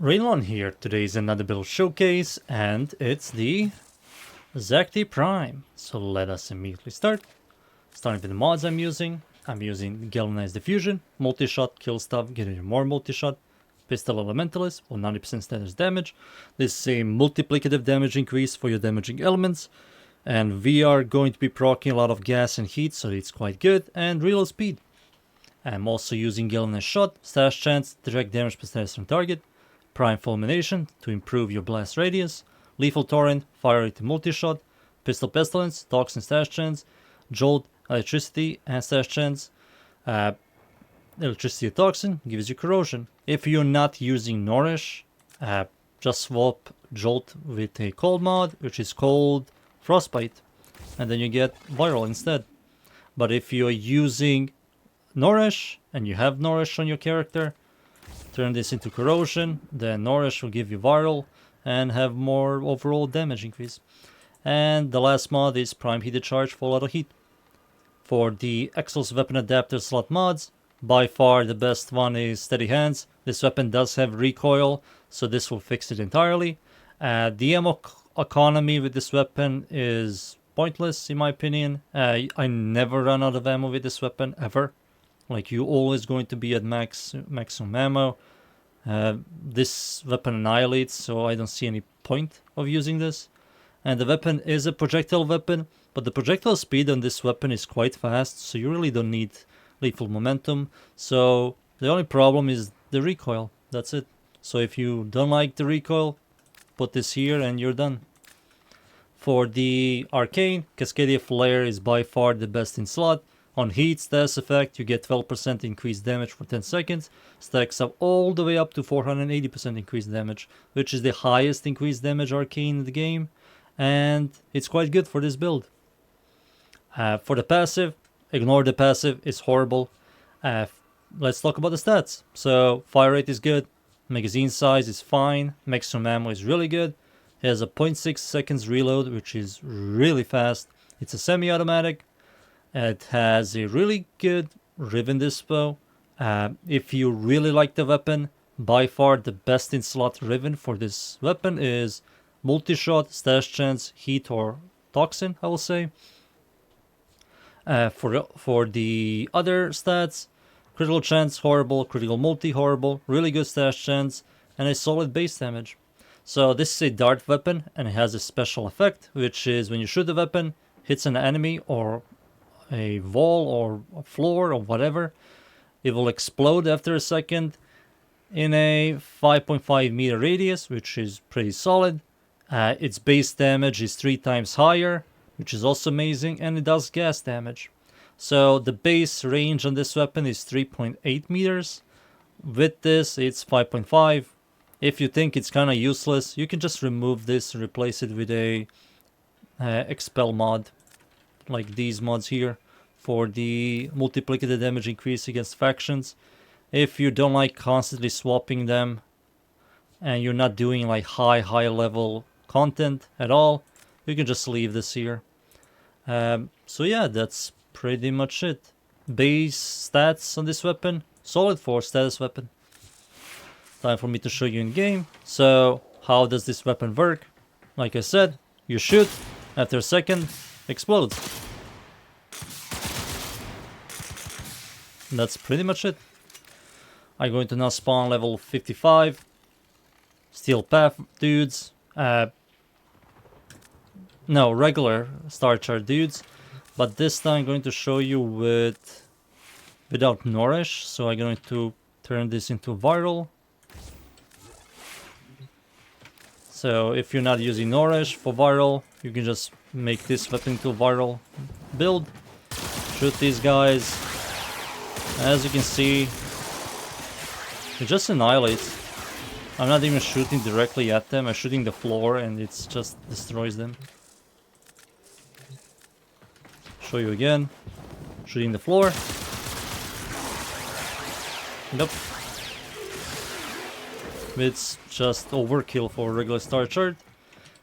Rainollon here. Today is another build showcase, and it's the Zakti Prime. So let us immediately start. Starting with the mods I'm using. I'm using Galvanized Diffusion, multi-shot, kill stuff, getting you more multi-shot, Pistol Elementalist for 90% status damage. This is a multiplicative damage increase for your damaging elements. And we are going to be proccing a lot of gas and heat, so it's quite good. And reload speed. I'm also using Galvanized Shot, stash chance, direct damage per status from target. Prime Fulmination to improve your blast radius, Lethal Torrent, Fire Rate Multi-Shot, Pistol Pestilence, Toxin Stash Chance, Jolt, Electricity and Stash Chance. Electricity Toxin gives you Corrosion. If you're not using Nourish, just swap Jolt with a cold mod, which is called Frostbite, and then you get Viral instead. But if you're using Nourish, and you have Nourish on your character, turn this into Corrosion, then Nourish will give you Viral and have more overall damage increase. And the last mod is Prime Heated Charge for a lot of heat. For the Exos Weapon Adapter slot mods, by far the best one is Steady Hands. This weapon does have recoil, so this will fix it entirely. The ammo economy with this weapon is pointless in my opinion. I never run out of ammo with this weapon, ever. Like, you're always going to be at maximum ammo. This weapon annihilates, so I don't see any point of using this. And the weapon is a projectile weapon, but the projectile speed on this weapon is quite fast, so you really don't need lethal momentum. So the only problem is the recoil, that's it. So if you don't like the recoil, put this here and you're done. For the Arcane, Cascadia Flare is by far the best in slot. On heat status effect, you get 12% increased damage for 10 seconds, stacks up all the way up to 480% increased damage, which is the highest increased damage arcane in the game, and it's quite good for this build. For the passive, ignore the passive, it's horrible. Let's talk about the stats. So, fire rate is good, magazine size is fine, maximum ammo is really good, it has a 0.6 seconds reload, which is really fast, it's a semi-automatic. It has a really good Riven Dispo. If you really like the weapon, by far the best in slot Riven for this weapon is Multi-Shot, Stash Chance, Heat or Toxin, I will say. For the other stats, Critical Chance, horrible, Critical Multi, horrible, really good Stash Chance, and a solid base damage. So this is a dart weapon, and it has a special effect, which is when you shoot the weapon, hits an enemy or a wall or a floor or whatever, it will explode after a second in a 5.5 meter radius, which is pretty solid. Its base damage is 3 times higher, which is also amazing, and it does gas damage. So the base range on this weapon is 3.8 meters. With this, it's 5.5. If you think it's kind of useless, you can just remove this and replace it with a expel mod, like these mods here, for the multiplicative damage increase against factions. If you don't like constantly swapping them and you're not doing like high level content at all, you can just leave this here. So yeah, that's pretty much it. Base stats on this weapon, solid for status weapon. Time for me to show you in game. So how does this weapon work? Like I said, you shoot, after a second explodes. That's pretty much it. I'm going to now spawn level 55 Steel Path dudes. No, regular Star Chart dudes, but this time I'm going to show you without Nourish. So I'm going to turn this into Viral. So if you're not using Nourish for Viral, you can just make this weapon into a Viral build. Shoot these guys. As you can see, it just annihilates. I'm not even shooting directly at them, I'm shooting the floor and it just destroys them. Show you again. Shooting the floor. Nope. It's just overkill for a regular Star Chart.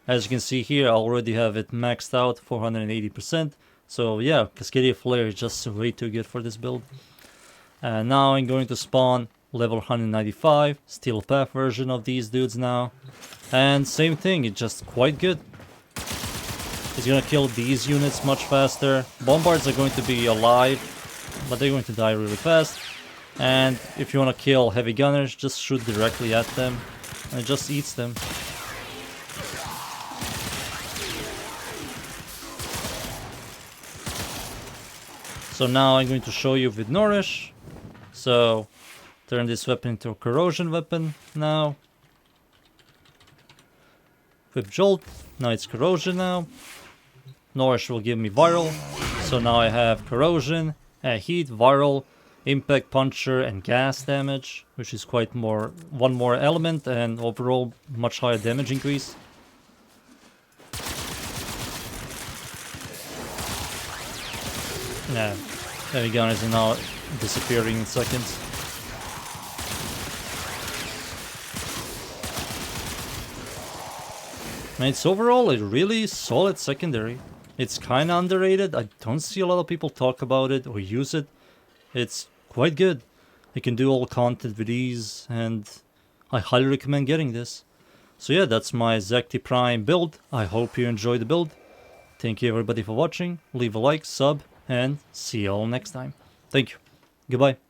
As you can see here, I already have it maxed out 480%. So yeah, Cascadia Flare is just way too good for this build. Now I'm going to spawn level 195, Steel Path version of these dudes now. And same thing, it's just quite good. It's gonna kill these units much faster. Bombards are going to be alive, but they're going to die really fast. And if you want to kill heavy gunners, just shoot directly at them, and it just eats them. So now I'm going to show you with Nourish. So turn this weapon into a corrosion weapon now. With Jolt, now it's corrosion now. Nourish will give me viral. So now I have corrosion, heat, viral, impact, puncture, and gas damage, which is quite one more element and overall much higher damage increase. Yeah, heavy gunners are now disappearing in seconds. And it's overall a really solid secondary. It's kinda underrated. I don't see a lot of people talk about it or use it. It's quite good. You can do all content with ease, and I highly recommend getting this. So yeah, that's my Zakti Prime build. I hope you enjoyed the build. Thank you everybody for watching. Leave a like, sub, and see you all next time. Thank you. Goodbye.